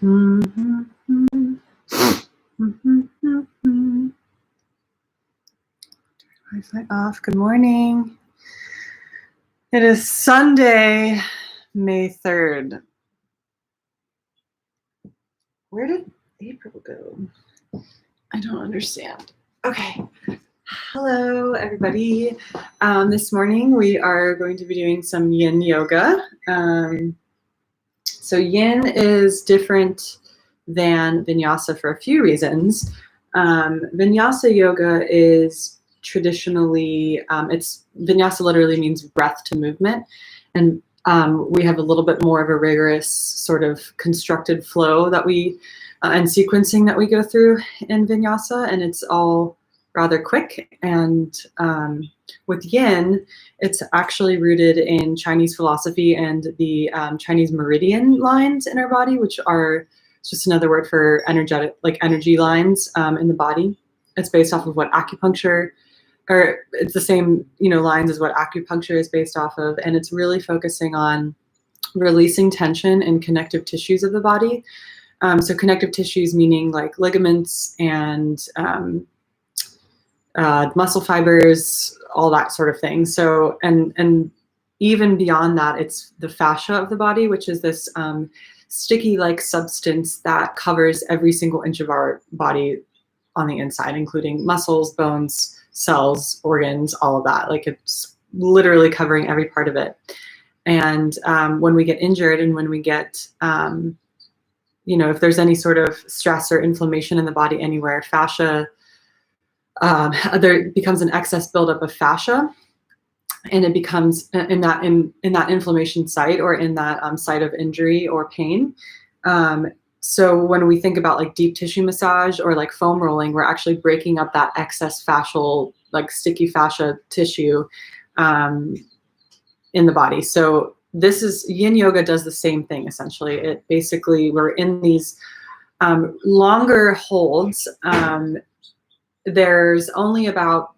Wi-Fi off. Good morning. It is Sunday, May 3rd. Where did April go? I don't understand. Okay. Hello, everybody. This morning we are going to be doing some Yin Yoga. So Yin is different than Vinyasa for a few reasons. Vinyasa Yoga is traditionally, Vinyasa literally means breath to movement. And we have a little bit more of a rigorous sort of constructed flow that and sequencing that we go through in Vinyasa, and it's all rather quick. And with Yin, it's actually rooted in Chinese philosophy and the Chinese meridian lines in our body, which are just another word for energy lines in the body. It's based off of what acupuncture, or it's the same, lines as what acupuncture is based off of. And it's really focusing on releasing tension in connective tissues of the body. So connective tissues meaning like ligaments and muscle fibers, all that sort of thing. So, and even beyond that, it's the fascia of the body, which is this sticky-like substance that covers every single inch of our body on the inside, including muscles, bones, cells, organs, all of that. Like, it's literally covering every part of it. And when we get injured and when we get, if there's any sort of stress or inflammation in the body anywhere, fascia, there becomes an excess buildup of fascia, and it becomes in that inflammation site, or in that site of injury or pain. So when we think about like deep tissue massage or like foam rolling, we're actually breaking up that excess fascial, like sticky fascia tissue in the body. So Yin Yoga does the same thing essentially. It basically, we're in these longer holds. There's only about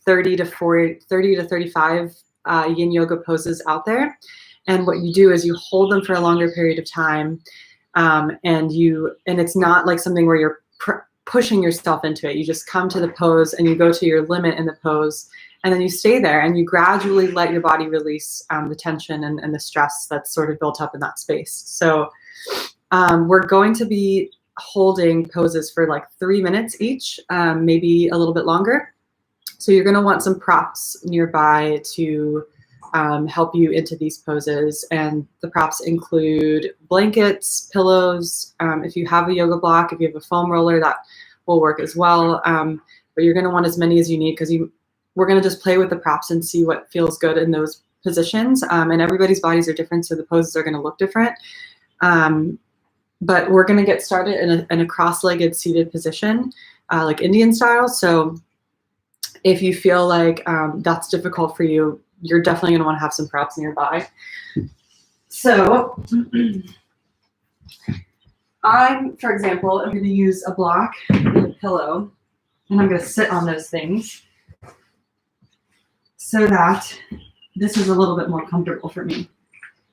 30 to 35 Yin Yoga poses out there. And what you do is you hold them for a longer period of time. And it's not like something where you're pushing yourself into it. You just come to the pose and you go to your limit in the pose, and then you stay there and you gradually let your body release the tension and the stress that's sort of built up in that space. So we're going to be holding poses for like 3 minutes each, maybe a little bit longer. So you're going to want some props nearby to help you into these poses. And the props include blankets, pillows. If you have a yoga block, if you have a foam roller, that will work as well. But you're going to want as many as you need, because we're going to just play with the props and see what feels good in those positions. And everybody's bodies are different, so the poses are going to look different. But we're going to get started in a cross-legged seated position, like Indian style. So if you feel like that's difficult for you, you're definitely going to want to have some props nearby. So for example, I'm going to use a block and a pillow, and I'm going to sit on those things so that this is a little bit more comfortable for me.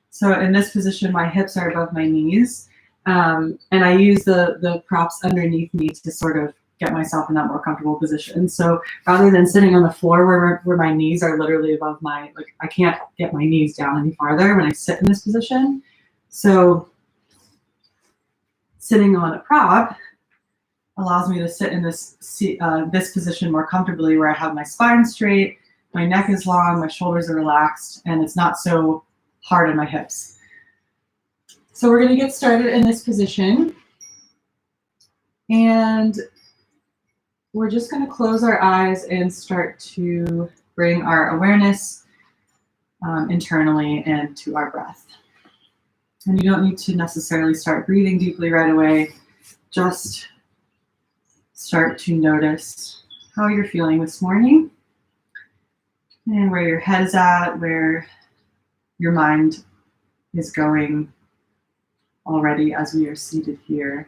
So in this position, my hips are above my knees. And I use the props underneath me to sort of get myself in that more comfortable position. So rather than sitting on the floor where my knees are literally above I can't get my knees down any farther when I sit in this position. So sitting on a prop allows me to sit in this position more comfortably, where I have my spine straight, my neck is long, my shoulders are relaxed, and it's not so hard on my hips. So we're going to get started in this position, and we're just going to close our eyes and start to bring our awareness internally and to our breath. And you don't need to necessarily start breathing deeply right away. Just start to notice how you're feeling this morning, and where your head is at, where your mind is going already as we are seated here.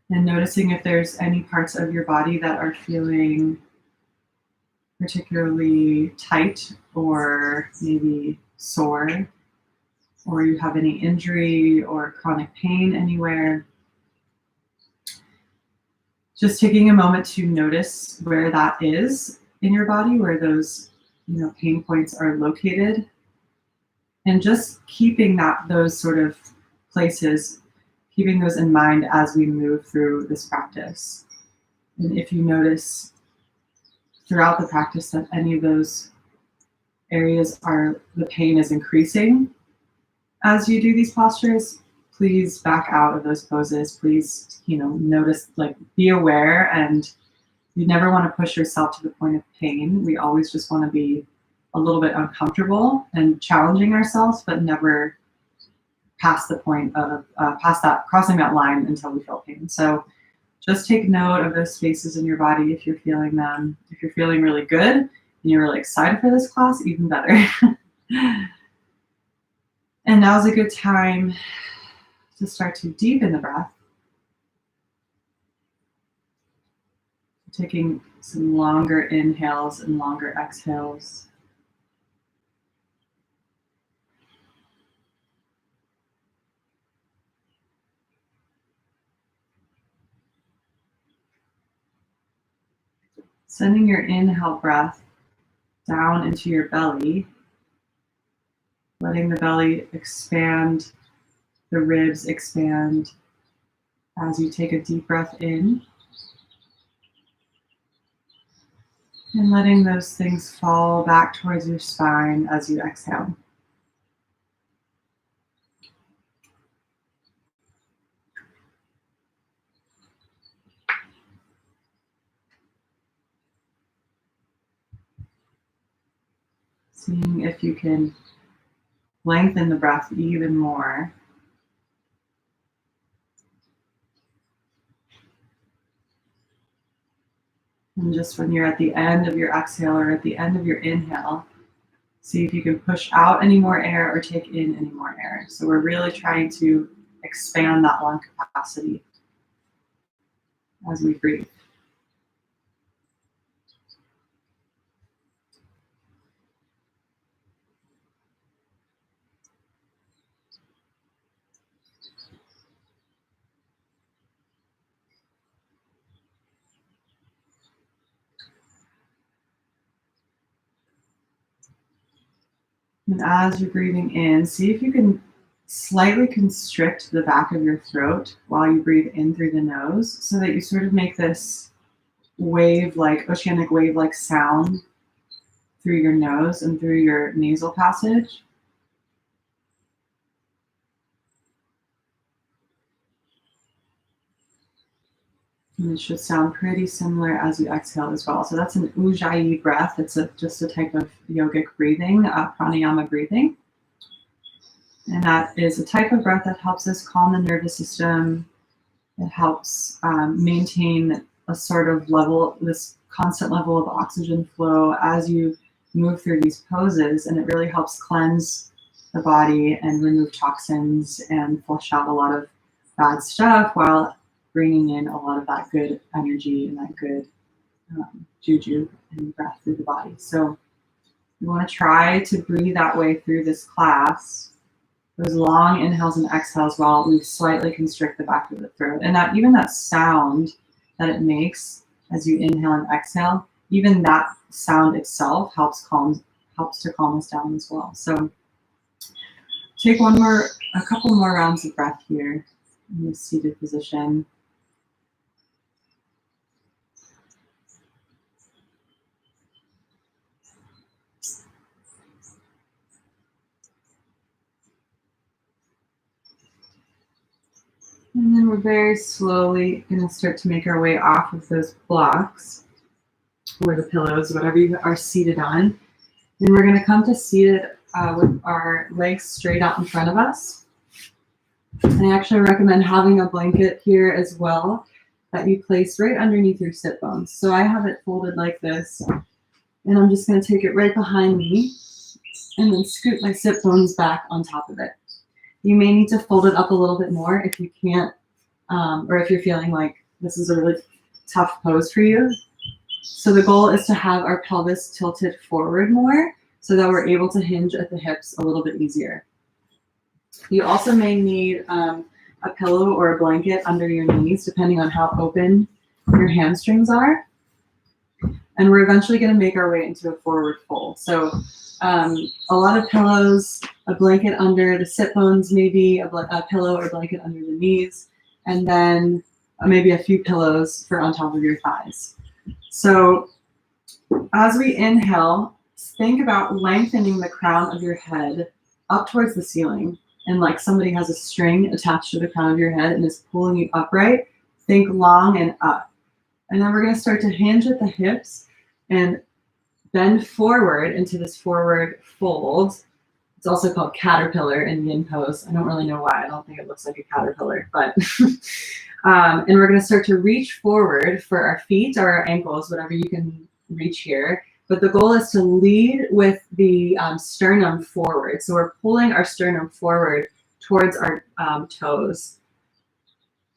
And noticing if there's any parts of your body that are feeling particularly tight or maybe sore. or you have any injury or chronic pain anywhere. Just taking a moment to notice where that is in your body, where those pain points are located, and just keeping those sort of places, keeping those in mind as we move through this practice. And if you notice throughout the practice that any of those areas the pain is increasing as you do these postures, please back out of those poses. Please, notice, be aware, and you never want to push yourself to the point of pain. We always just want to be a little bit uncomfortable and challenging ourselves, but never past the point of crossing that line until we feel pain. So just take note of those spaces in your body if you're feeling them. If you're feeling really good and you're really excited for this class, even better. And now's a good time to start to deepen the breath. Taking some longer inhales and longer exhales. Sending your inhale breath down into your belly, letting the belly expand, the ribs expand as you take a deep breath in, and letting those things fall back towards your spine as you exhale. Seeing if you can lengthen the breath even more. And just when you're at the end of your exhale or at the end of your inhale, see if you can push out any more air or take in any more air. So we're really trying to expand that lung capacity as we breathe. And as you're breathing in, see if you can slightly constrict the back of your throat while you breathe in through the nose, so that you sort of make this oceanic wave-like sound through your nose and through your nasal passage. And it should sound pretty similar as you exhale as well. So that's an Ujjayi breath. It's just a type of yogic breathing, pranayama breathing. And that is a type of breath that helps us calm the nervous system. It helps maintain a sort of this constant level of oxygen flow as you move through these poses. And it really helps cleanse the body and remove toxins and flush out a lot of bad stuff while bringing in a lot of that good energy and that good juju and breath through the body. So you want to try to breathe that way through this class. Those long inhales and exhales while we slightly constrict the back of the throat. And even that sound that it makes as you inhale and exhale, even that sound itself helps to calm us down as well. So take a couple more rounds of breath here in this seated position. And then we're very slowly going to start to make our way off of those blocks or the pillows, whatever you are seated on. And we're going to come to seated with our legs straight out in front of us. And I actually recommend having a blanket here as well that you place right underneath your sit bones. So I have it folded like this, and I'm just going to take it right behind me and then scoot my sit bones back on top of it. You may need to fold it up a little bit more if you can't, or if you're feeling like this is a really tough pose for you. So the goal is to have our pelvis tilted forward more so that we're able to hinge at the hips a little bit easier. You also may need a pillow or a blanket under your knees, depending on how open your hamstrings are. And we're eventually going to make our way into a forward fold. So a lot of pillows, a blanket under the sit bones, maybe a pillow or blanket under the knees, and then maybe a few pillows for on top of your thighs. So as we inhale, think about lengthening the crown of your head up towards the ceiling. And like somebody has a string attached to the crown of your head and is pulling you upright, think long and up. And then we're going to start to hinge at the hips and bend forward into this forward fold. It's also called caterpillar in Yin pose. I don't really know why. I don't think it looks like a caterpillar, but and we're going to start to reach forward for our feet or our ankles, whatever you can reach here. But the goal is to lead with the sternum forward. So we're pulling our sternum forward towards our toes.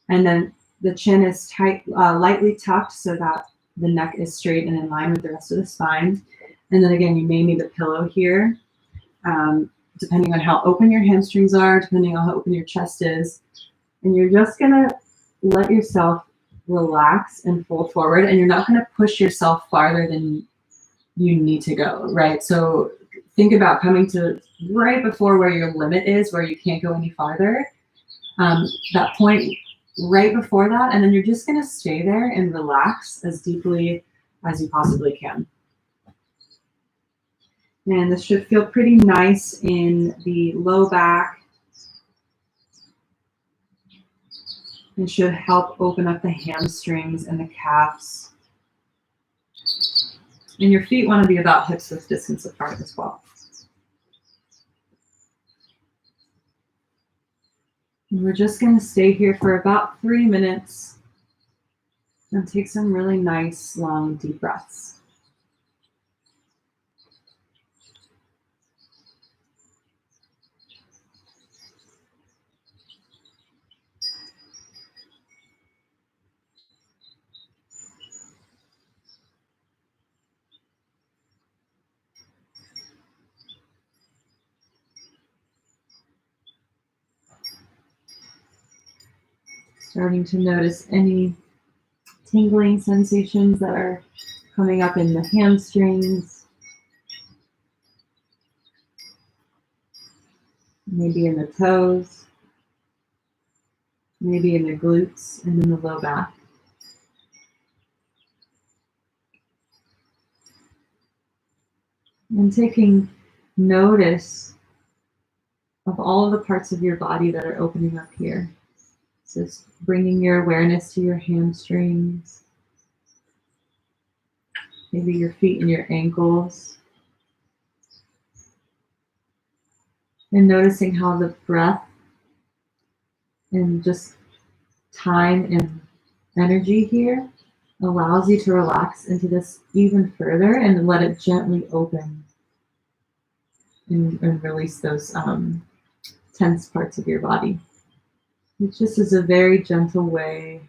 And then the chin is tight, lightly tucked so that the neck is straight and in line with the rest of the spine. And then again, you may need a pillow here, depending on how open your hamstrings are, depending on how open your chest is. And you're just gonna let yourself relax and fold forward, and you're not gonna push yourself farther than you need to go, right? So think about coming to right before where your limit is, where you can't go any farther. That point right before that, and then you're just gonna stay there and relax as deeply as you possibly can. And this should feel pretty nice in the low back. It should help open up the hamstrings and the calves. And your feet want to be about hips width distance apart as well. And we're just going to stay here for about 3 minutes and take some really nice, long, deep breaths. Starting to notice any tingling sensations that are coming up in the hamstrings, maybe in the toes, maybe in the glutes and in the low back. And taking notice of all of the parts of your body that are opening up here. So bringing your awareness to your hamstrings, maybe your feet and your ankles. And noticing how the breath and just time and energy here allows you to relax into this even further and let it gently open and release those tense parts of your body. It just is a very gentle way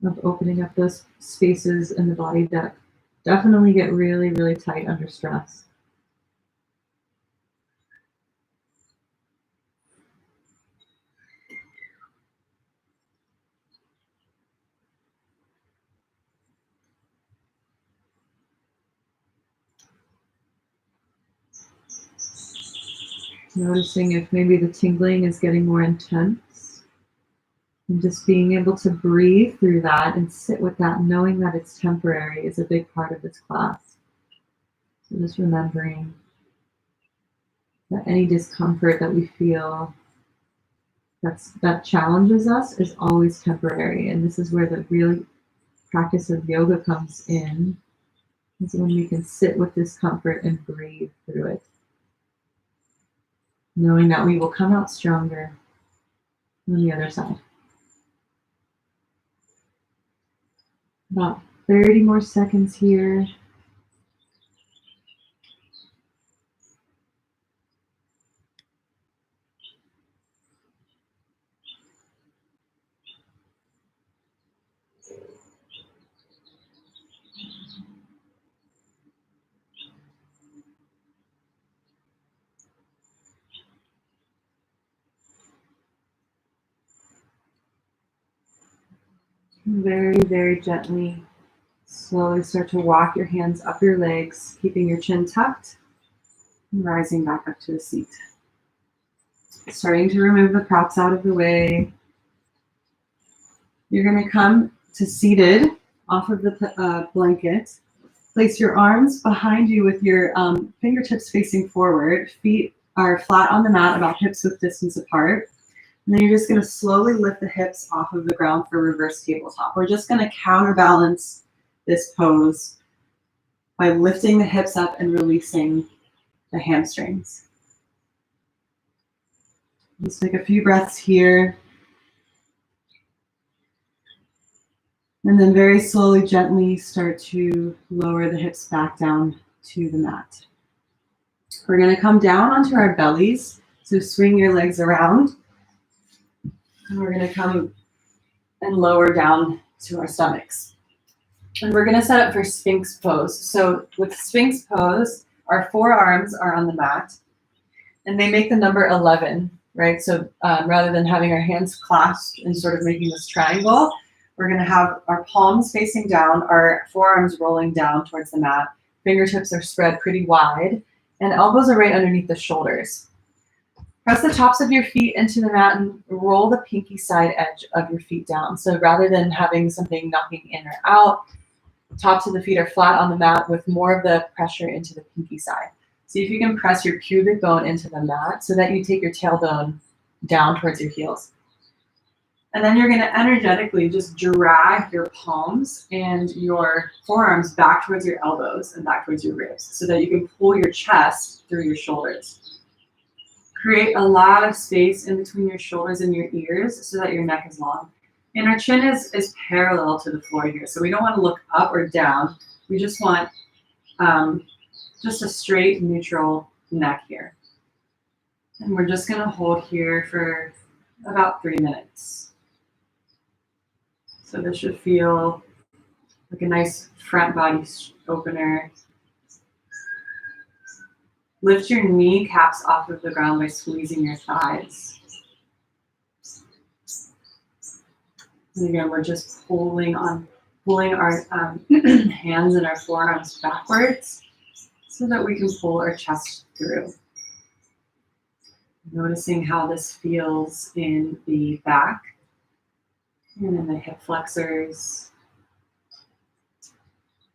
of opening up those spaces in the body that definitely get really, really tight under stress. Noticing if maybe the tingling is getting more intense. And just being able to breathe through that and sit with that, knowing that it's temporary, is a big part of this class. So just remembering that any discomfort that we feel that challenges us is always temporary. And this is where the real practice of yoga comes in, is when we can sit with discomfort and breathe through it, knowing that we will come out stronger on the other side. About 30 more seconds here. Very, very gently, slowly start to walk your hands up your legs, keeping your chin tucked, and rising back up to a seat. Starting to remove the props out of the way. You're going to come to seated off of the blanket. Place your arms behind you with your fingertips facing forward. Feet are flat on the mat, about hips width distance apart. And then you're just going to slowly lift the hips off of the ground for reverse tabletop. We're just going to counterbalance this pose by lifting the hips up and releasing the hamstrings. Just take a few breaths here. And then very slowly, gently start to lower the hips back down to the mat. We're going to come down onto our bellies. So swing your legs around. And we're going to come and lower down to our stomachs. And we're going to set up for Sphinx Pose. So with Sphinx Pose, our forearms are on the mat. And they make the number 11, right? So rather than having our hands clasped and sort of making this triangle, we're going to have our palms facing down, our forearms rolling down towards the mat. Fingertips are spread pretty wide, and elbows are right underneath the shoulders. Press the tops of your feet into the mat and roll the pinky side edge of your feet down. So rather than having something knocking in or out, tops of the feet are flat on the mat with more of the pressure into the pinky side. See if you can press your pubic bone into the mat so that you take your tailbone down towards your heels. And then you're going to energetically just drag your palms and your forearms back towards your elbows and back towards your ribs so that you can pull your chest through your shoulders. Create a lot of space in between your shoulders and your ears so that your neck is long. And our chin is parallel to the floor here. So we don't want to look up or down. We just want just a straight, neutral neck here. And we're just going to hold here for about 3 minutes. So this should feel like a nice front body opener. Lift your kneecaps off of the ground by squeezing your thighs. And again, we're just pulling our hands and our forearms backwards so that we can pull our chest through. Noticing how this feels in the back and in the hip flexors,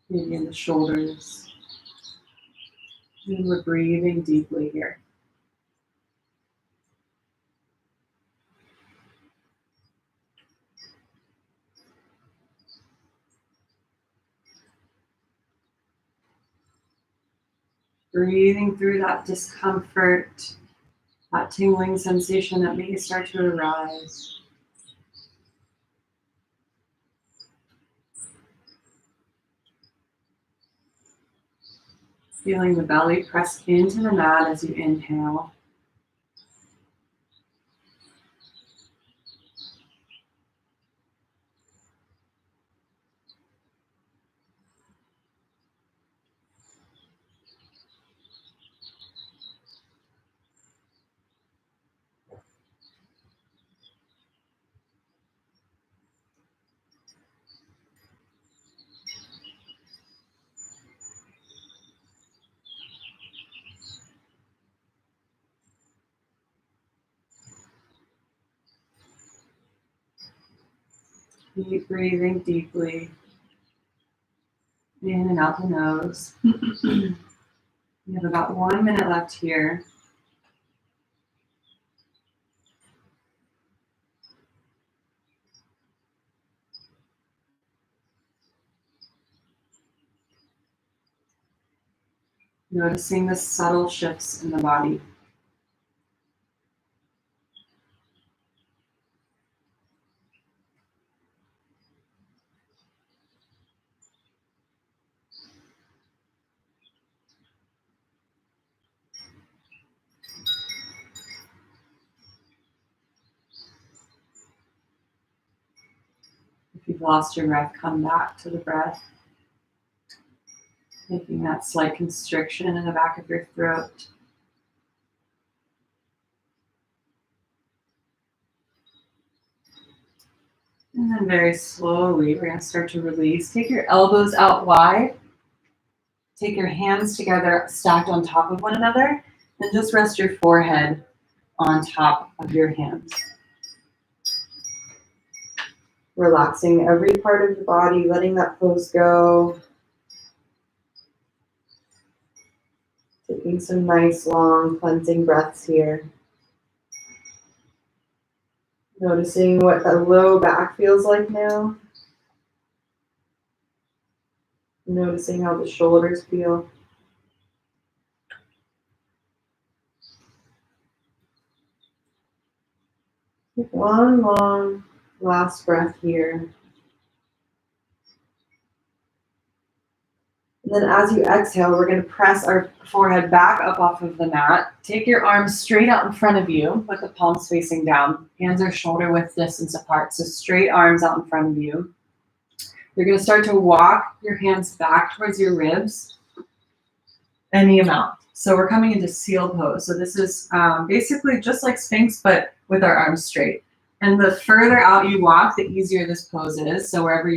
maybe in the shoulders. And we're breathing deeply here. Breathing through that discomfort, that tingling sensation that may start to arise. Feeling the belly press into the mat as you inhale. Keep breathing deeply in and out the nose. We have about 1 minute left here. Noticing the subtle shifts in the body. If you've lost your breath, come back to the breath. Making that slight constriction in the back of your throat. And then very slowly, we're going to start to release. Take your elbows out wide. Take your hands together, stacked on top of one another, and just rest your forehead on top of your hands. Relaxing every part of the body, letting that pose go. Taking some nice, long, cleansing breaths here. Noticing what the low back feels like now. Noticing how the shoulders feel. Take one long last breath here. And then as you exhale, we're going to press our forehead back up off of the mat. Take your arms straight out in front of you with the palms facing down. Hands are shoulder width distance apart, so straight arms out in front of you. You're going to start to walk your hands back towards your ribs, any amount. So we're coming into seal pose. So this is basically just like Sphinx, but with our arms straight. And the further out you walk, the easier this pose is. So wherever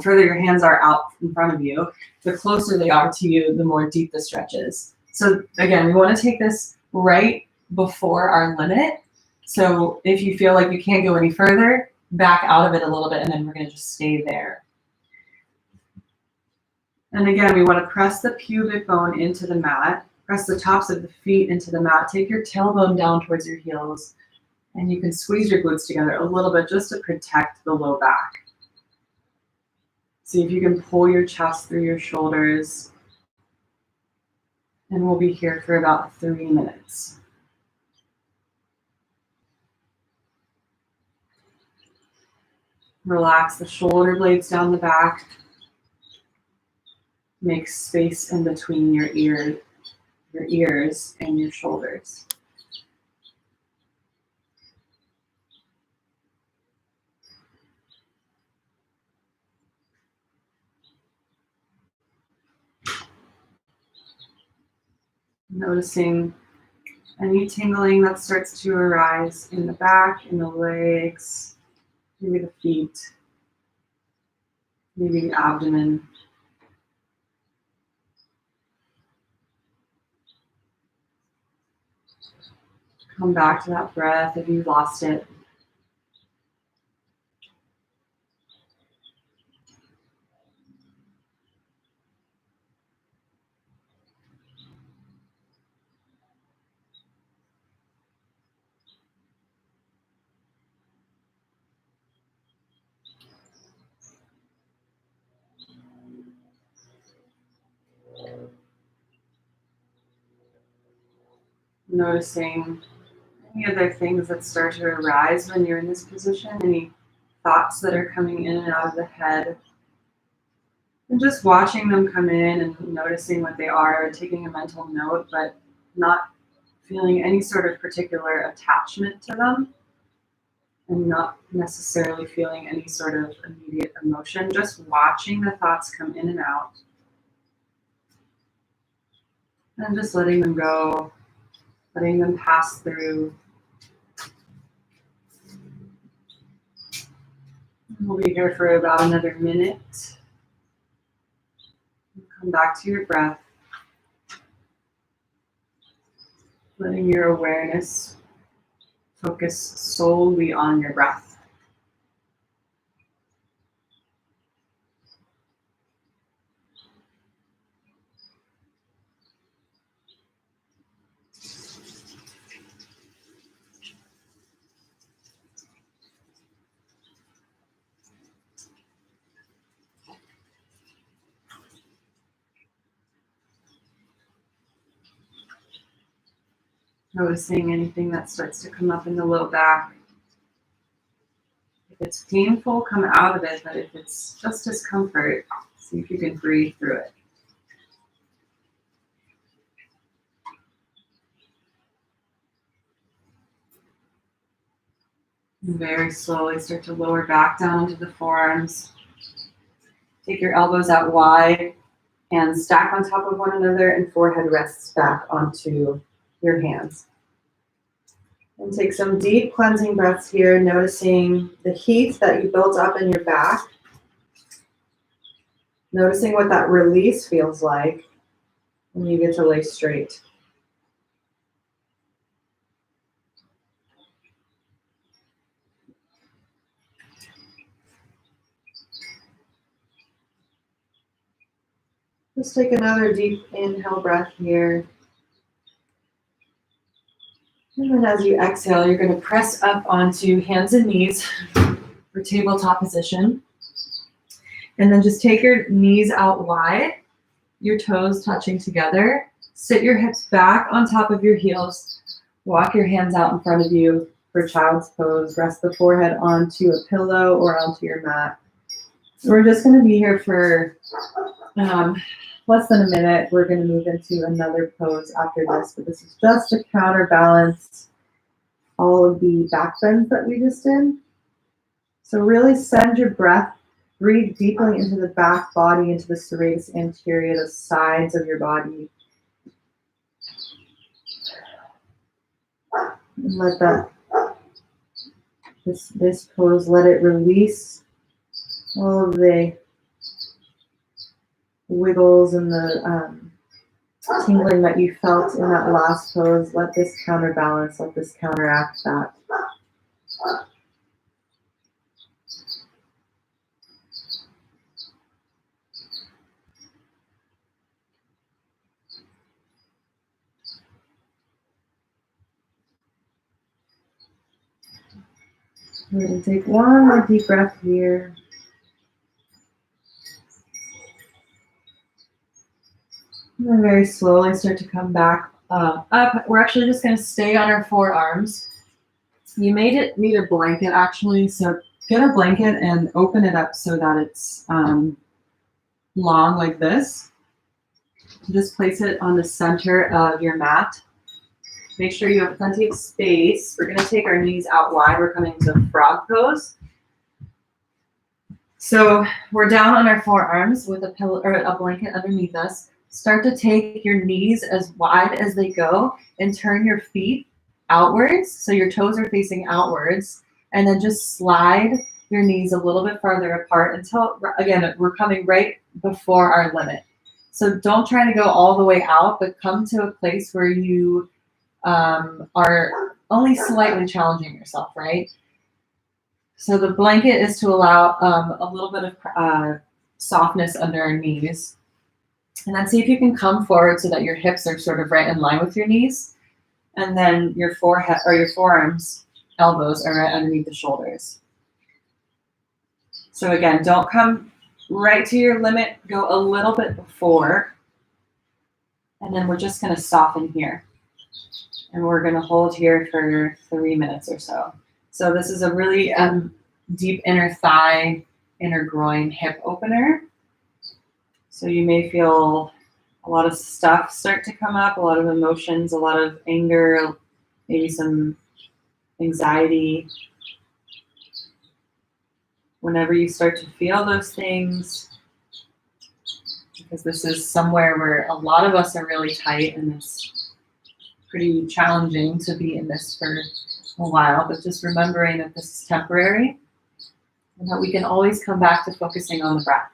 further your hands are out in front of you, the closer they are to you, the more deep the stretch is. So again, we want to take this right before our limit. So if you feel like you can't go any further, back out of it a little bit, and then we're going to just stay there. And again, we want to press the pubic bone into the mat. Press the tops of the feet into the mat. Take your tailbone down towards your heels. And you can squeeze your glutes together a little bit just to protect the low back. See if you can pull your chest through your shoulders. And we'll be here for about 3 minutes. Relax the shoulder blades down the back. Make space in between your ears and your shoulders. Noticing any tingling that starts to arise in the back, in the legs, maybe the feet, maybe the abdomen. Come back to that breath if you've lost it. Noticing any other things that start to arise when you're in this position, any thoughts that are coming in and out of the head. And just watching them come in and noticing what they are, taking a mental note, but not feeling any sort of particular attachment to them, and not necessarily feeling any sort of immediate emotion, just watching the thoughts come in and out. And just letting them go, letting them pass through. We'll be here for about another minute. Come back to your breath. Letting your awareness focus solely on your breath. Noticing anything that starts to come up in the low back. If it's painful, come out of it, but if it's just discomfort, see if you can breathe through it. And very slowly start to lower back down into the forearms. Take your elbows out wide and stack on top of one another, and forehead rests back onto your hands. And take some deep cleansing breaths here, noticing the heat that you built up in your back. Noticing what that release feels like when you get to lay straight. Just take another deep inhale breath here. And then as you exhale, you're going to press up onto hands and knees for tabletop position. And then just take your knees out wide, your toes touching together. Sit your hips back on top of your heels. Walk your hands out in front of you for child's pose. Rest the forehead onto a pillow or onto your mat. We're just going to be here for less than a minute. We're going to move into another pose after this, but this is just to counterbalance all of the back bends that we just did. So really send your breath, breathe deeply into the back body, into the serratus anterior, the sides of your body. And let this pose, let it release all of the wiggles and the tingling that you felt in that last pose. Let this counterbalance, let this counteract that. We're going to take one more deep breath here. And then very slowly start to come back up. We're actually just going to stay on our forearms. You need a blanket actually, so get a blanket and open it up so that it's long like this. Just place it on the center of your mat. Make sure you have plenty of space. We're going to take our knees out wide. We're coming to frog pose. So we're down on our forearms with a pillow or a blanket underneath us. Start to take your knees as wide as they go and turn your feet outwards. So your toes are facing outwards. And then just slide your knees a little bit farther apart until, again, we're coming right before our limit. So don't try to go all the way out, but come to a place where you are only slightly challenging yourself, right? So the blanket is to allow a little bit of softness under our knees. And then see if you can come forward so that your hips are sort of right in line with your knees. And then your forehead or your forearms, elbows are right underneath the shoulders. So again, don't come right to your limit, go a little bit before. And then we're just going to soften here. And we're going to hold here for 3 minutes or so. So this is a really deep inner thigh, inner groin, hip opener. So you may feel a lot of stuff start to come up, a lot of emotions, a lot of anger, maybe some anxiety. Whenever you start to feel those things, because this is somewhere where a lot of us are really tight and it's pretty challenging to be in this for a while, but just remembering that this is temporary and that we can always come back to focusing on the breath.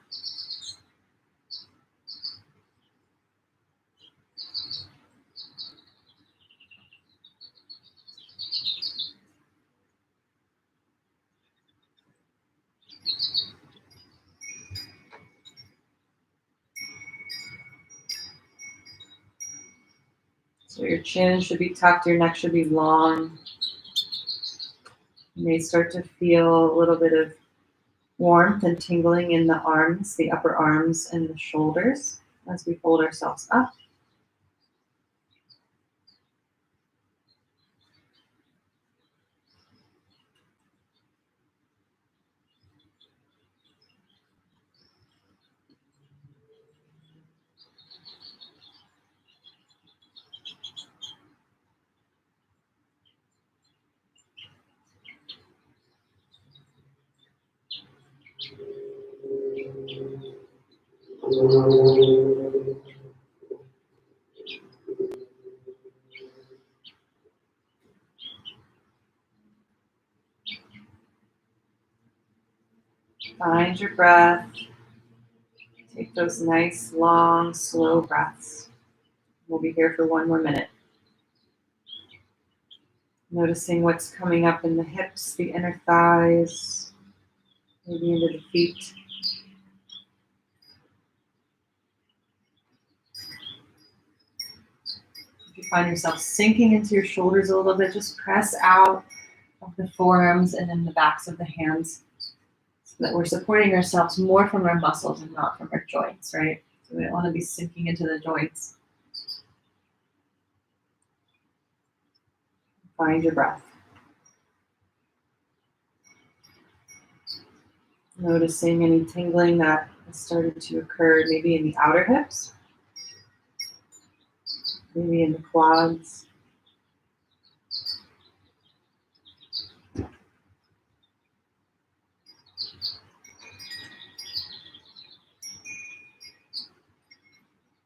So your chin should be tucked, your neck should be long. You may start to feel a little bit of warmth and tingling in the arms, the upper arms and the shoulders as we fold ourselves up. Find your breath. Take those nice, long, slow breaths. We'll be here for one more minute. Noticing what's coming up in the hips, the inner thighs, maybe into the feet. If you find yourself sinking into your shoulders a little bit, just press out of the forearms and then the backs of the hands so that we're supporting ourselves more from our muscles and not from our joints, right? So we don't want to be sinking into the joints. Find your breath. Noticing any tingling that has started to occur maybe in the outer hips, maybe in the quads.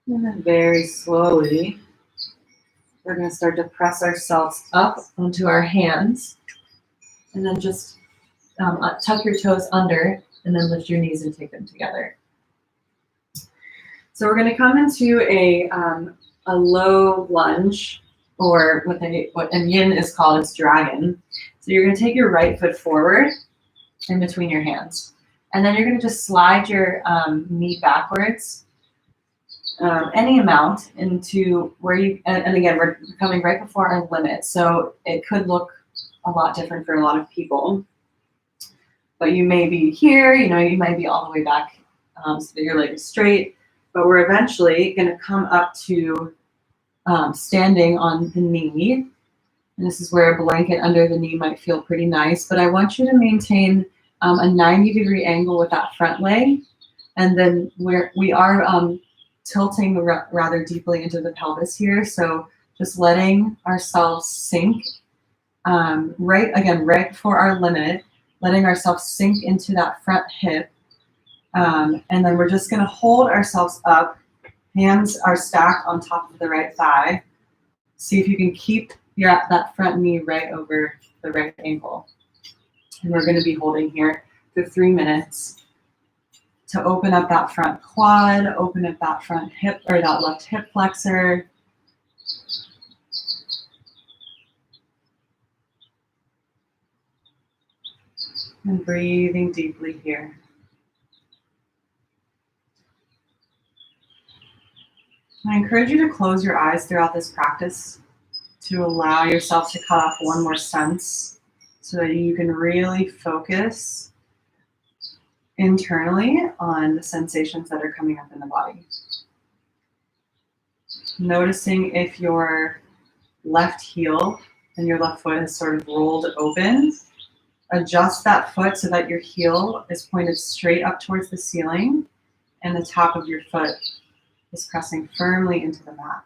And then very slowly, we're going to start to press ourselves up onto our hands. And then just tuck your toes under and then lift your knees and take them together. So we're going to come into a low lunge, or what in yin is called its dragon. So you're going to take your right foot forward in between your hands. And then you're going to just slide your knee backwards, any amount, into where you, and again, we're coming right before our limit. So it could look a lot different for a lot of people. But you may be here, you might be all the way back so that your leg is straight. But we're eventually going to come up to standing on the knee. And this is where a blanket under the knee might feel pretty nice. But I want you to maintain a 90-degree angle with that front leg. And then we are tilting rather deeply into the pelvis here. So just letting ourselves sink right before our limit, letting ourselves sink into that front hip. And then we're just going to hold ourselves up. Hands are stacked on top of the right thigh. See if you can keep that front knee right over the right ankle. And we're going to be holding here for 3 minutes to open up that front quad, open up that front hip or that left hip flexor. And breathing deeply here. I encourage you to close your eyes throughout this practice to allow yourself to cut off one more sense so that you can really focus internally on the sensations that are coming up in the body. Noticing if your left heel and your left foot is sort of rolled open. Adjust that foot so that your heel is pointed straight up towards the ceiling and the top of your foot is pressing firmly into the mat.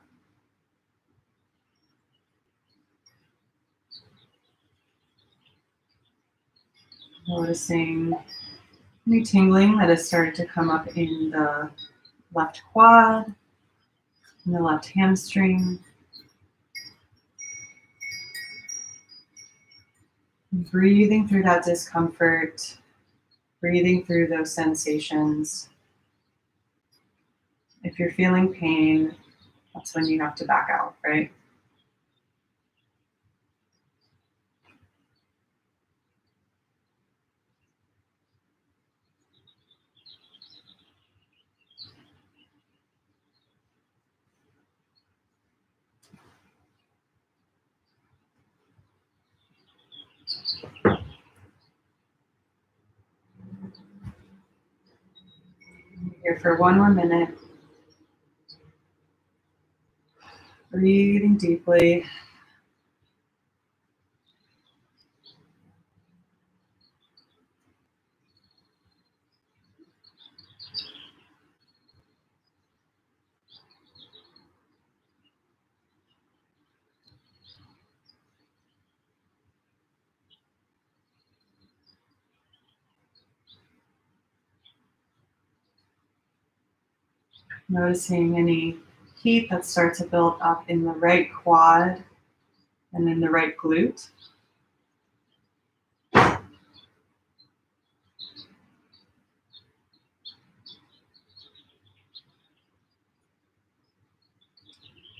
Noticing any tingling that has started to come up in the left quad, in the left hamstring. Breathing through that discomfort, breathing through those sensations. If you're feeling pain, that's when you have to back out, right? Here for one more minute. Breathing deeply. Noticing any heat that starts to build up in the right quad and in the right glute.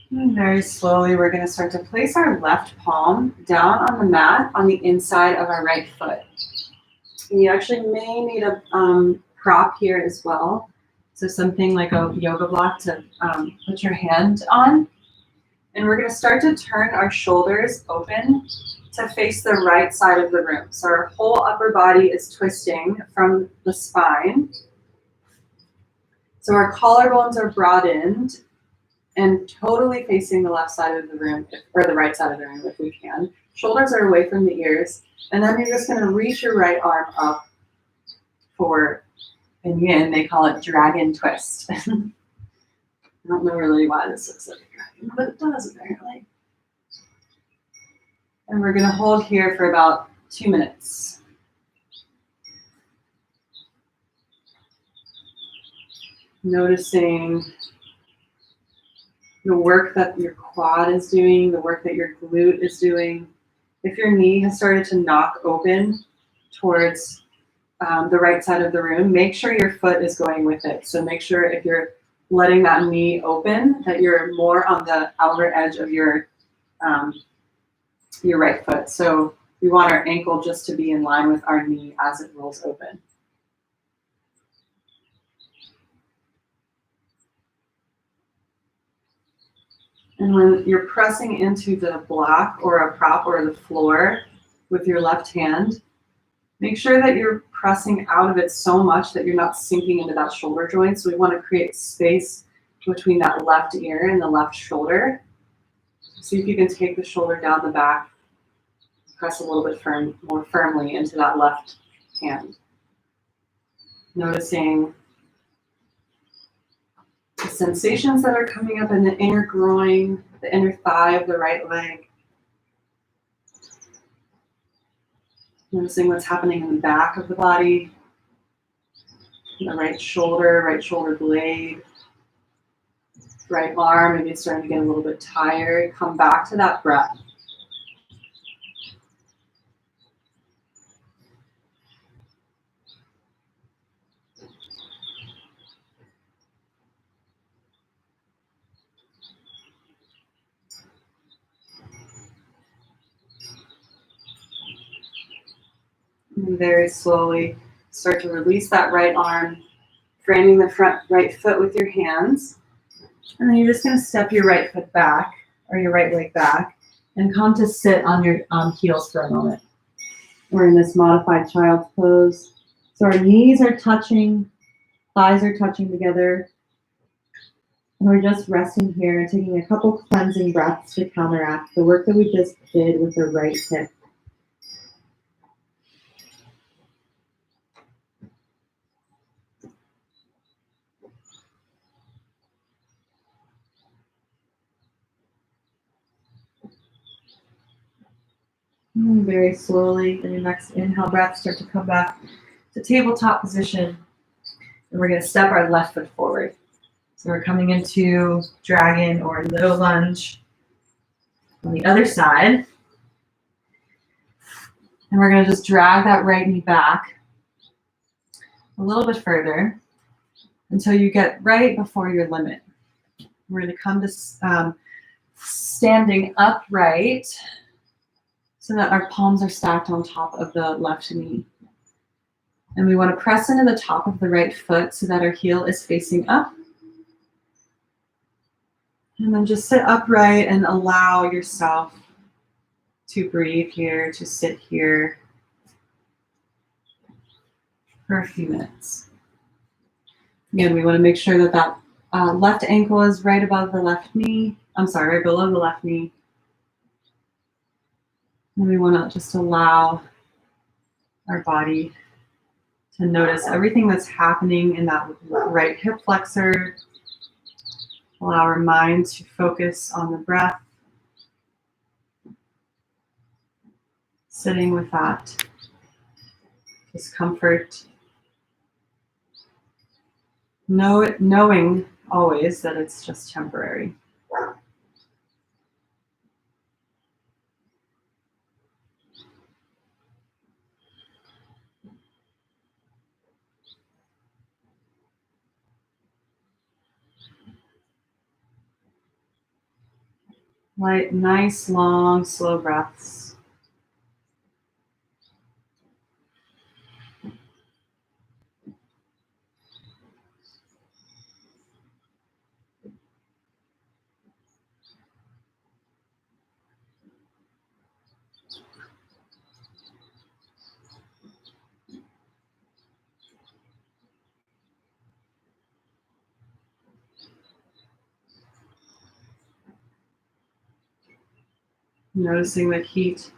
And very slowly, we're going to start to place our left palm down on the mat on the inside of our right foot. And you actually may need a prop here as well. So something like a yoga block to put your hand on. And we're going to start to turn our shoulders open to face the right side of the room. So our whole upper body is twisting from the spine. So our collarbones are broadened and totally facing the left side of the room, or the right side of the room if we can. Shoulders are away from the ears. And then you're just going to reach your right arm up for, in yin, they call it dragon twist. I don't know really why this looks like a dragon, but it does apparently. And we're going to hold here for about 2 minutes. Noticing the work that your quad is doing, the work that your glute is doing. If your knee has started to knock open towards the right side of the room, make sure your foot is going with it. So make sure if you're letting that knee open, that you're more on the outer edge of your right foot. So we want our ankle just to be in line with our knee as it rolls open. And when you're pressing into the block or a prop or the floor with your left hand, make sure that you're pressing out of it so much that you're not sinking into that shoulder joint. So we want to create space between that left ear and the left shoulder. See if you can take the shoulder down the back, press a little bit more firmly into that left hand. Noticing the sensations that are coming up in the inner groin, the inner thigh of the right leg. Noticing what's happening in the back of the body, the right shoulder blade, right arm. Maybe it's starting to get a little bit tired. Come back to that breath. And very slowly start to release that right arm, framing the front right foot with your hands. And then you're just going to step your right foot back, or your right leg back, and come to sit on your heels for a moment. We're in this modified child's pose. So our knees are touching, thighs are touching together. And we're just resting here, taking a couple cleansing breaths to counteract the work that we just did with the right hip. And very slowly, in your next inhale breath, start to come back to tabletop position. And we're going to step our left foot forward. So we're coming into dragon or little lunge on the other side. And we're going to just drag that right knee back a little bit further until you get right before your limit. We're going to come to standing upright so that our palms are stacked on top of the left knee. And we want to press into the top of the right foot so that our heel is facing up. And then just sit upright and allow yourself to breathe here, to sit here for a few minutes. Again, we want to make sure that that left ankle is right above the left knee. Right below the left knee. And we want to just allow our body to notice everything that's happening in that right hip flexor. Allow our mind to focus on the breath. Sitting with that discomfort. Knowing always that it's just temporary. Light, nice, long, slow breaths. Noticing the heat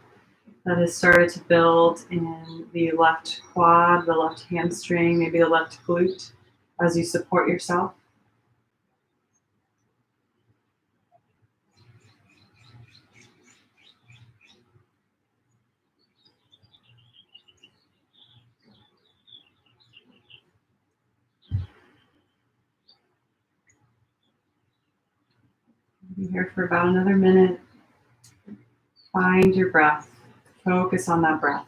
that has started to build in the left quad, the left hamstring, maybe the left glute as you support yourself. Be here for about another minute. Find your breath. Focus on that breath.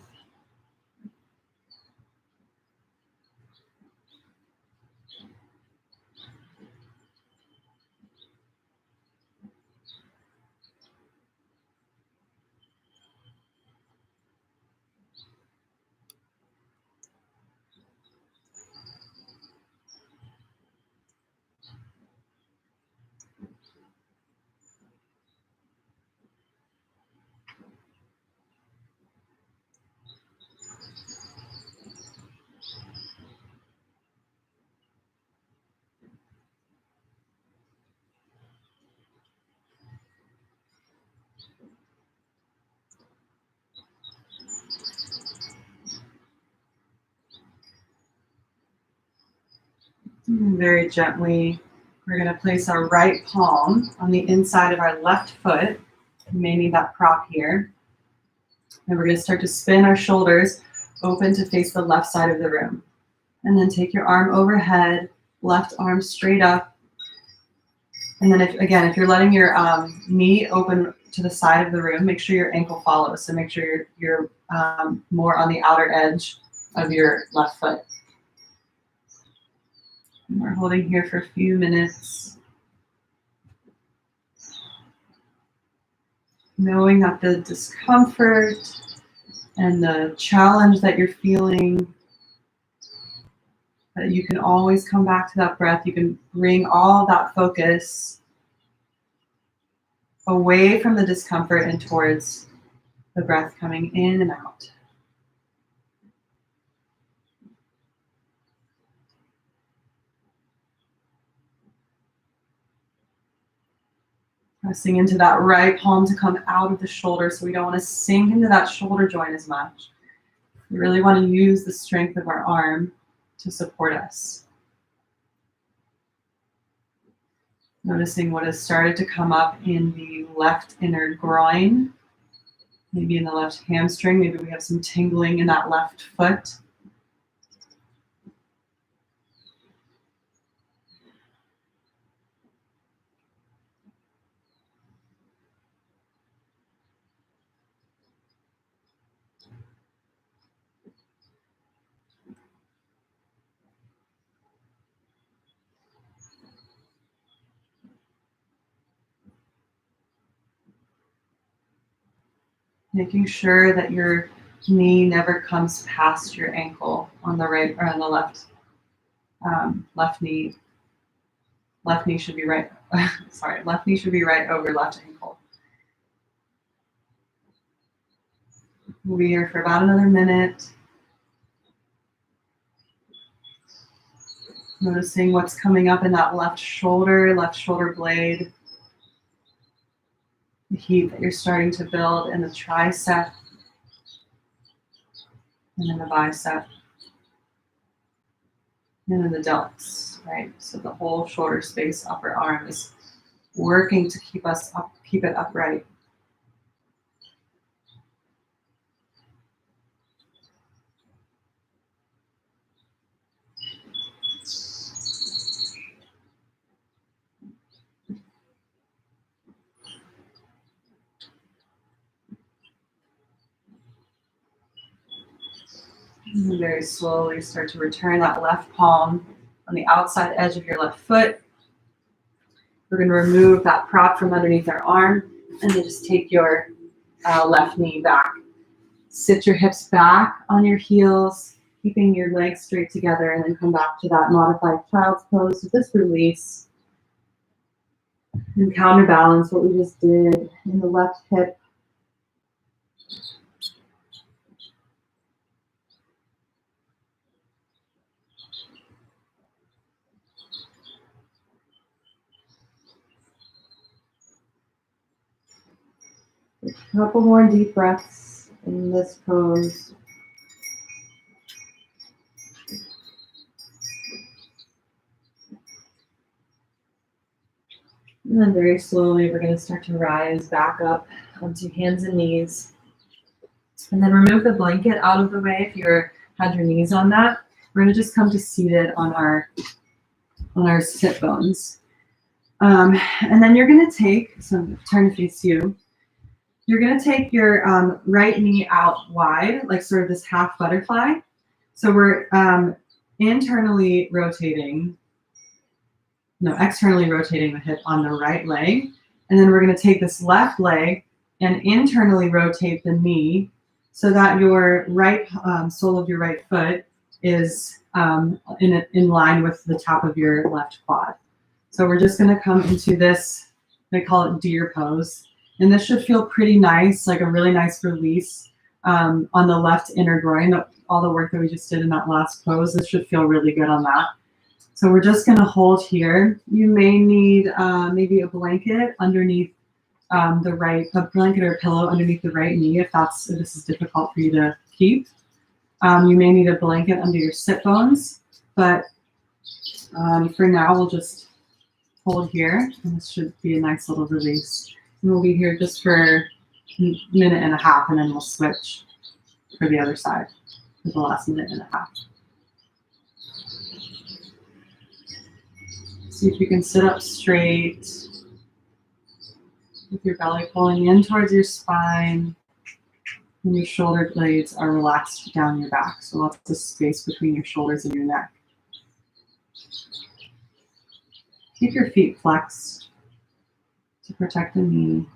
And very gently, we're going to place our right palm on the inside of our left foot. You may need that prop here. And we're going to start to spin our shoulders open to face the left side of the room. And then take your arm overhead, left arm straight up. And then if you're letting your knee open to the side of the room, make sure your ankle follows. So make sure you're more on the outer edge of your left foot. And we're holding here for a few minutes. Knowing that the discomfort and the challenge that you're feeling, that you can always come back to that breath. You can bring all that focus away from the discomfort and towards the breath coming in and out. Pressing into that right palm to come out of the shoulder, so we don't want to sink into that shoulder joint as much. We really want to use the strength of our arm to support us. Noticing what has started to come up in the left inner groin, maybe in the left hamstring, maybe we have some tingling in that left foot. Making sure that your knee never comes past your ankle on the right or on the left. Left knee should be right. Sorry, left knee should be right over left ankle. We'll be here for about another minute. Noticing what's coming up in that left shoulder blade. The heat that you're starting to build in the tricep and in the bicep and in the delts, right? So the whole shoulder space, upper arm is working to keep us up, keep it upright. And very slowly start to return that left palm on the outside edge of your left foot. We're going to remove that prop from underneath our arm. And then just take your left knee back. Sit your hips back on your heels, keeping your legs straight together, and then come back to that modified child's pose. So just release and counterbalance what we just did in the left hip. A couple more deep breaths in this pose. And then very slowly, we're going to start to rise back up onto hands and knees. And then remove the blanket out of the way if you had your knees on that. We're going to just come to seated on our sit bones. And then you're going to take, so turn to face you. You're going to take your right knee out wide, like sort of this half butterfly. So we're externally rotating the hip on the right leg. And then we're going to take this left leg and internally rotate the knee so that your right sole of your right foot is in line with the top of your left quad. So we're just going to come into this, they call it deer pose. And this should feel pretty nice, like a really nice release on the left inner groin. All the work that we just did in that last pose, this should feel really good on that. So we're just going to hold here. You may need maybe a blanket underneath a blanket or a pillow underneath the right knee if this is difficult for you to keep. You may need a blanket under your sit bones, but for now we'll just hold here, and this should be a nice little release. And we'll be here just for a minute and a half, and then we'll switch for the other side for the last minute and a half. See if you can sit up straight with your belly pulling in towards your spine, and your shoulder blades are relaxed down your back. So lots of space between your shoulders and your neck. Keep your feet flexed to protect the knee.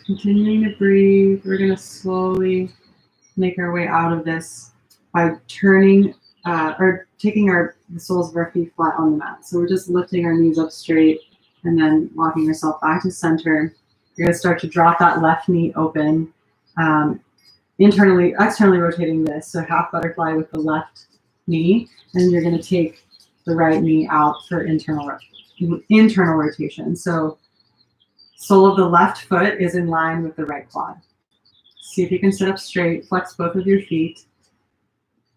Continuing to breathe, we're going to slowly make our way out of this by turning or taking the soles of our feet flat on the mat. So we're just lifting our knees up straight and then walking yourself back to center. You're going to start to drop that left knee open, externally rotating this, so half butterfly with the left knee, and you're going to take the right knee out for internal rotation. So sole of the left foot is in line with the right quad. See if you can sit up straight, flex both of your feet,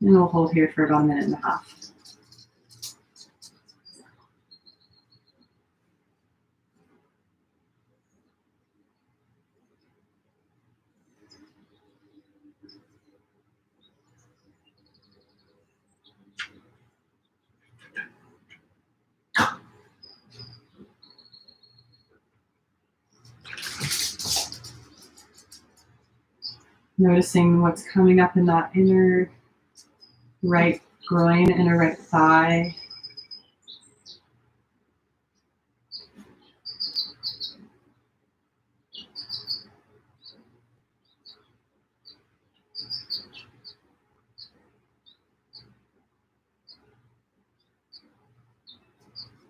and we'll hold here for about a minute and a half. Noticing what's coming up in that inner right groin, inner right thigh.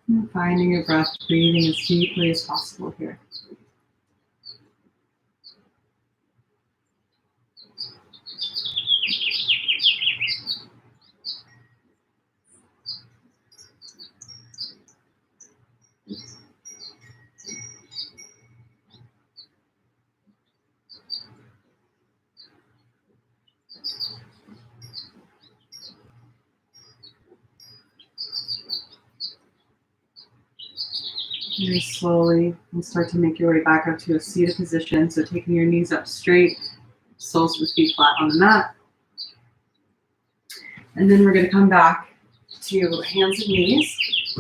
And finding your breath, breathing as deeply as possible here. Very slowly, and start to make your way back up to a seated position. So taking your knees up straight, soles of the feet flat on the mat. And then we're going to come back to hands and knees.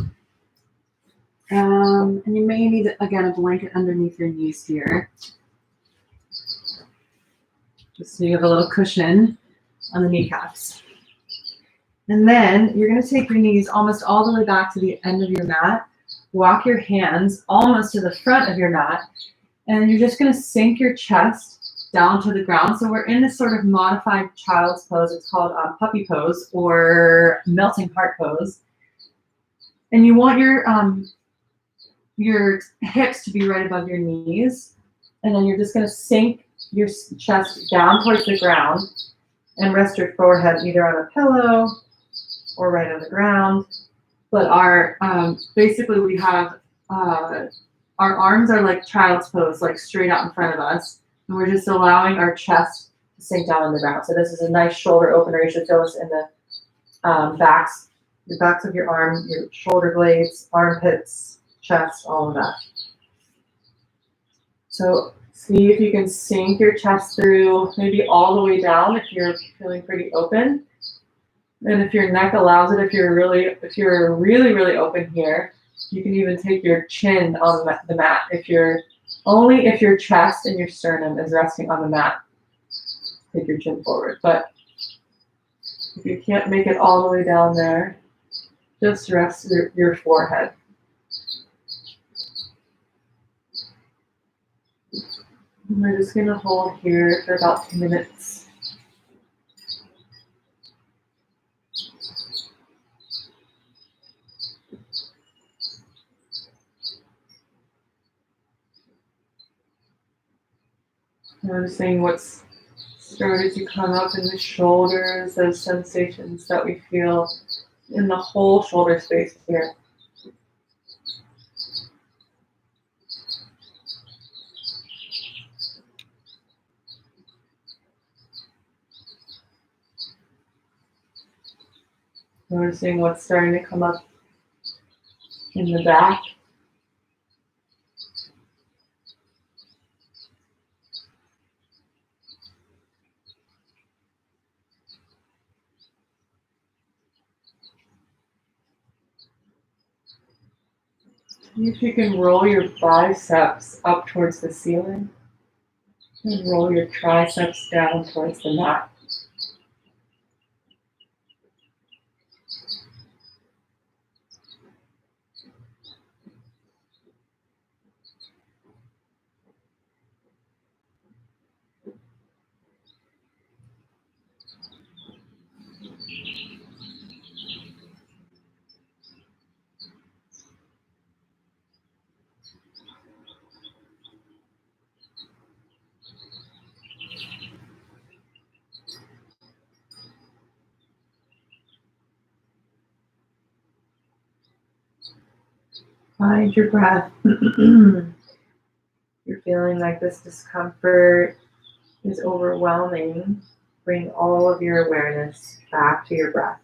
And you may need, again, a blanket underneath your knees here, just so you have a little cushion on the kneecaps. And then you're going to take your knees almost all the way back to the end of your mat. Walk your hands almost to the front of your mat. And you're just going to sink your chest down to the ground. So we're in this sort of modified child's pose. It's called puppy pose or melting heart pose. And you want your hips to be right above your knees. And then you're just going to sink your chest down towards the ground and rest your forehead either on a pillow or right on the ground. But our basically we have our arms are like child's pose, like straight out in front of us, and we're just allowing our chest to sink down on the ground. So this is a nice shoulder opener. You should feel this in the the backs of your arms, your shoulder blades, armpits, chest, all of that. So see if you can sink your chest through, maybe all the way down if you're feeling pretty open. And if your neck allows it, if you're really open here, you can even take your chin on the mat. If your chest and your sternum is resting on the mat, take your chin forward. But if you can't make it all the way down there, just rest your forehead. And we're just going to hold here for about 2 minutes. Noticing what's started to come up in the shoulders, those sensations that we feel in the whole shoulder space here. Noticing what's starting to come up in the back. See if you can roll your biceps up towards the ceiling and roll your triceps down towards the mat. Find your breath. You're feeling like this discomfort is overwhelming. Bring all of your awareness back to your breath.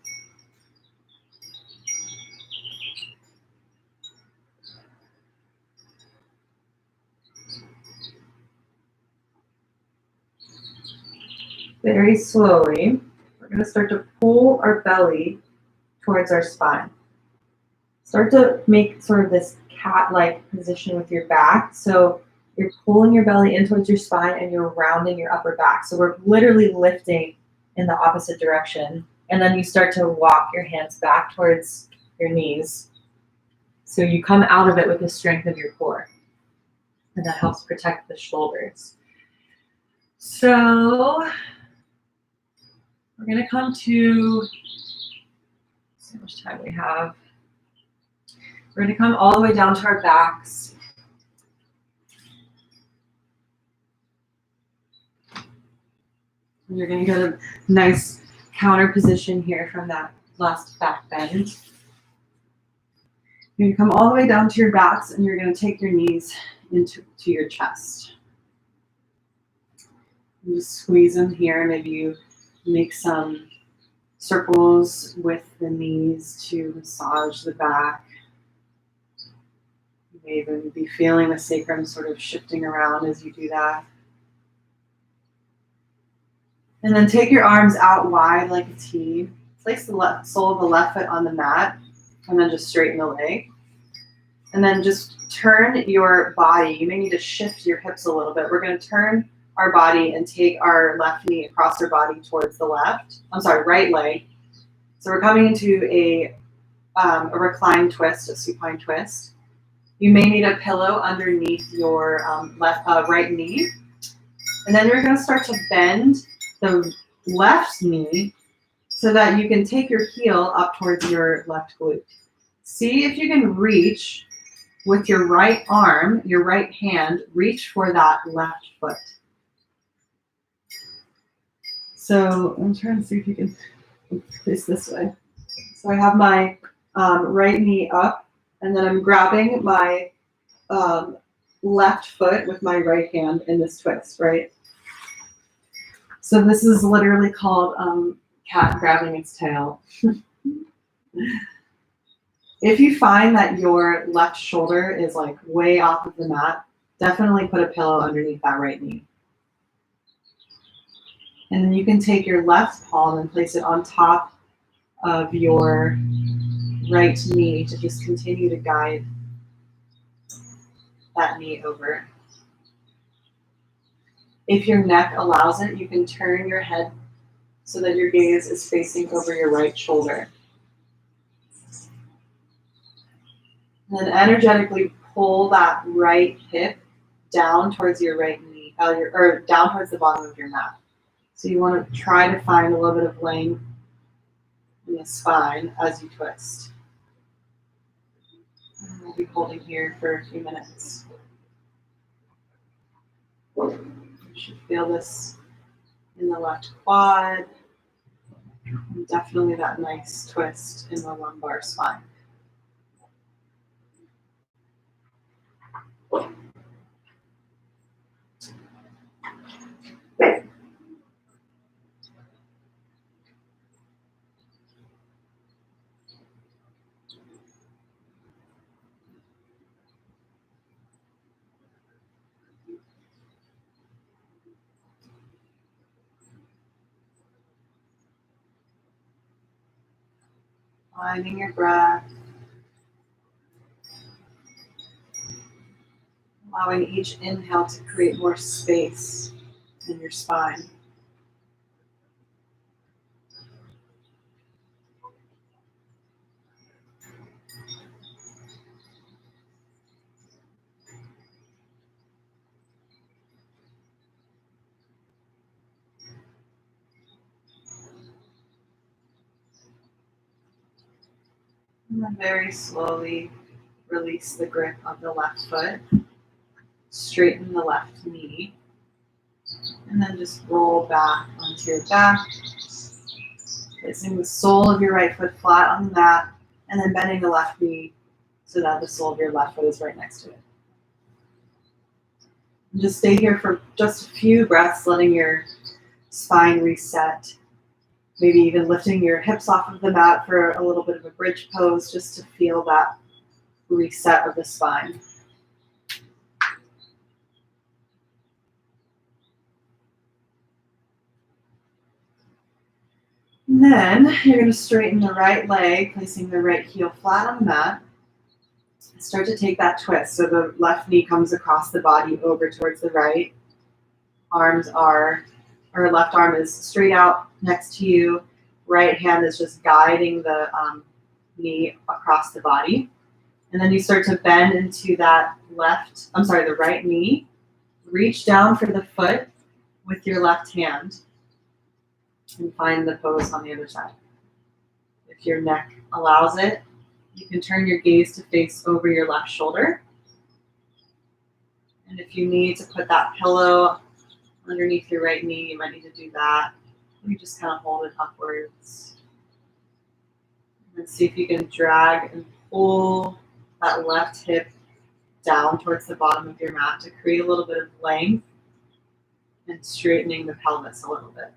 Very slowly, we're going to start to pull our belly towards our spine. Start to make sort of this cat-like position with your back. So you're pulling your belly in towards your spine and you're rounding your upper back. So we're literally lifting in the opposite direction. And then you start to walk your hands back towards your knees. So you come out of it with the strength of your core. And that helps protect the shoulders. So we're going to come to, see how much time we have. We're going to come all the way down to our backs. And you're going to get a nice counter position here from that last back bend. You're going to come all the way down to your backs and you're going to take your knees into your chest. And just squeeze them here. Maybe you make some circles with the knees to massage the back. You may even be feeling the sacrum sort of shifting around as you do that. And then take your arms out wide like a T. Place the sole of the left foot on the mat, and then just straighten the leg. And then just turn your body. You may need to shift your hips a little bit. We're going to turn our body and take our left knee across our body towards the right leg. So we're coming into a reclined twist, a supine twist. You may need a pillow underneath your right knee. And then you're going to start to bend the left knee so that you can take your heel up towards your left glute. See if you can reach with your right arm, your right hand, reach for that left foot. So I'm trying to see if you can face this way. So I have my right knee up, and then I'm grabbing my left foot with my right hand in this twist, right? So this is literally called cat grabbing its tail. If you find that your left shoulder is like way off of the mat, definitely put a pillow underneath that right knee. And then you can take your left palm and place it on top of your right knee to just continue to guide that knee over. If your neck allows it, you can turn your head so that your gaze is facing over your right shoulder. And then energetically pull that right hip down towards your right knee, or down towards the bottom of your mat. So you want to try to find a little bit of length in the spine as you twist. And we'll be holding here for a few minutes. You should feel this in the left quad, and definitely that nice twist in the lumbar spine. Finding your breath, allowing each inhale to create more space in your spine. And then very slowly release the grip of the left foot. Straighten the left knee. And then just roll back onto your back. Placing the sole of your right foot flat on the mat. And then bending the left knee so that the sole of your left foot is right next to it. And just stay here for just a few breaths, letting your spine reset. Maybe even lifting your hips off of the mat for a little bit of a bridge pose, just to feel that reset of the spine. And then you're going to straighten the right leg, placing the right heel flat on the mat. Start to take that twist. So the left knee comes across the body over towards the right. Left arm is straight out next to you. Right hand is just guiding the knee across the body. And then you start to bend into that the right knee. Reach down for the foot with your left hand and find the pose on the other side. If your neck allows it, you can turn your gaze to face over your left shoulder. And if you need to put that pillow underneath your right knee, you might need to do that. You just kind of hold it upwards. And see if you can drag and pull that left hip down towards the bottom of your mat to create a little bit of length and straightening the pelvis a little bit.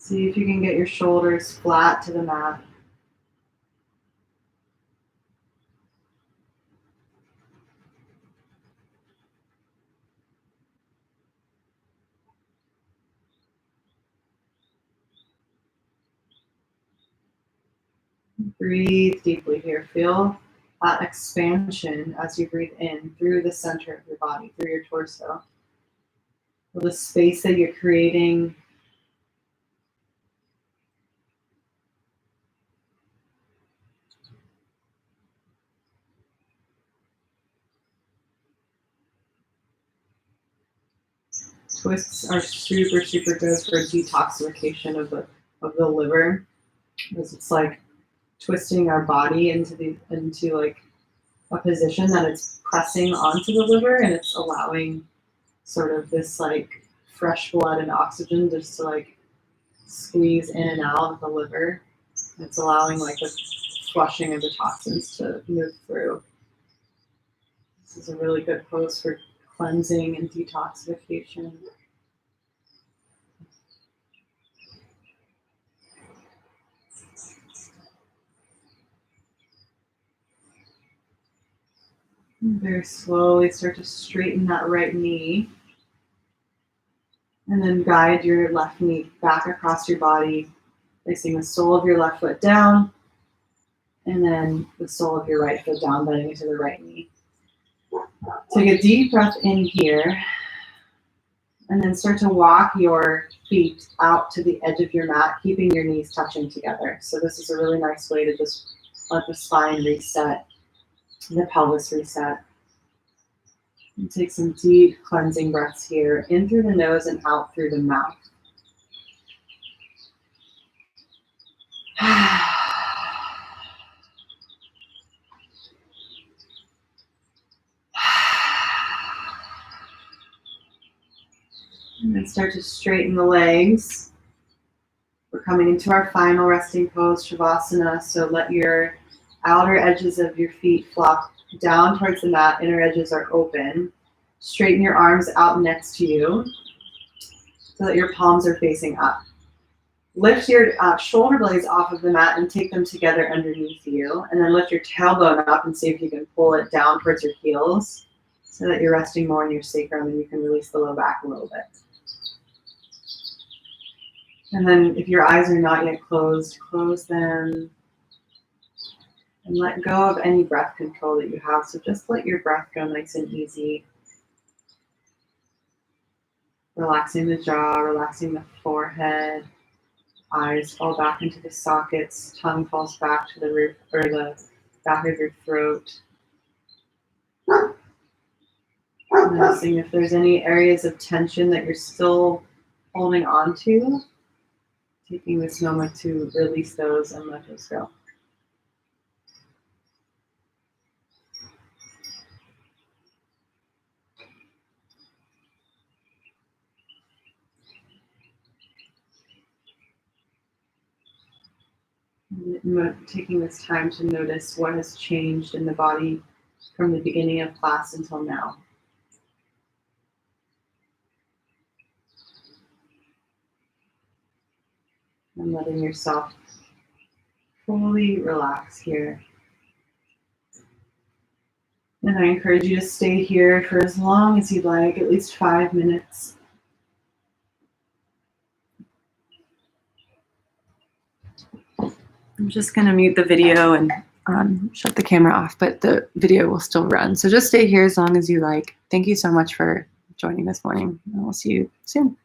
See if you can get your shoulders flat to the mat. Breathe deeply here. Feel that expansion as you breathe in through the center of your body, through your torso. Feel the space that you're creating. Twists are super, super good for detoxification of the liver, because it's like twisting our body into like a position that it's pressing onto the liver, and it's allowing sort of this like fresh blood and oxygen just to like squeeze in and out of the liver. It's allowing like the flushing of the toxins to move through. This is a really good pose for cleansing and detoxification. And very slowly start to straighten that right knee. And then guide your left knee back across your body, placing the sole of your left foot down, and then the sole of your right foot down, bending into the right knee. Take a deep breath in here, and then start to walk your feet out to the edge of your mat, keeping your knees touching together. So this is a really nice way to just let the spine reset, the pelvis reset. And take some deep cleansing breaths here, in through the nose and out through the mouth. And then start to straighten the legs. We're coming into our final resting pose, Shavasana. So let your outer edges of your feet flop down towards the mat. Inner edges are open. Straighten your arms out next to you so that your palms are facing up. Lift your shoulder blades off of the mat and take them together underneath you. And then lift your tailbone up and see if you can pull it down towards your heels so that you're resting more in your sacrum, and you can release the low back a little bit. And then if your eyes are not yet closed, close them. And let go of any breath control that you have. So just let your breath go nice and easy. Relaxing the jaw, relaxing the forehead. Eyes fall back into the sockets. Tongue falls back to the roof or the back of your throat. Noticing if there's any areas of tension that you're still holding on to. Taking this moment to release those and let those go. Taking this time to notice what has changed in the body from the beginning of class until now. And letting yourself fully relax here. And I encourage you to stay here for as long as you'd like, at least 5 minutes. I'm just going to mute the video and shut the camera off, but the video will still run. So just stay here as long as you like. Thank you so much for joining this morning, and we'll see you soon.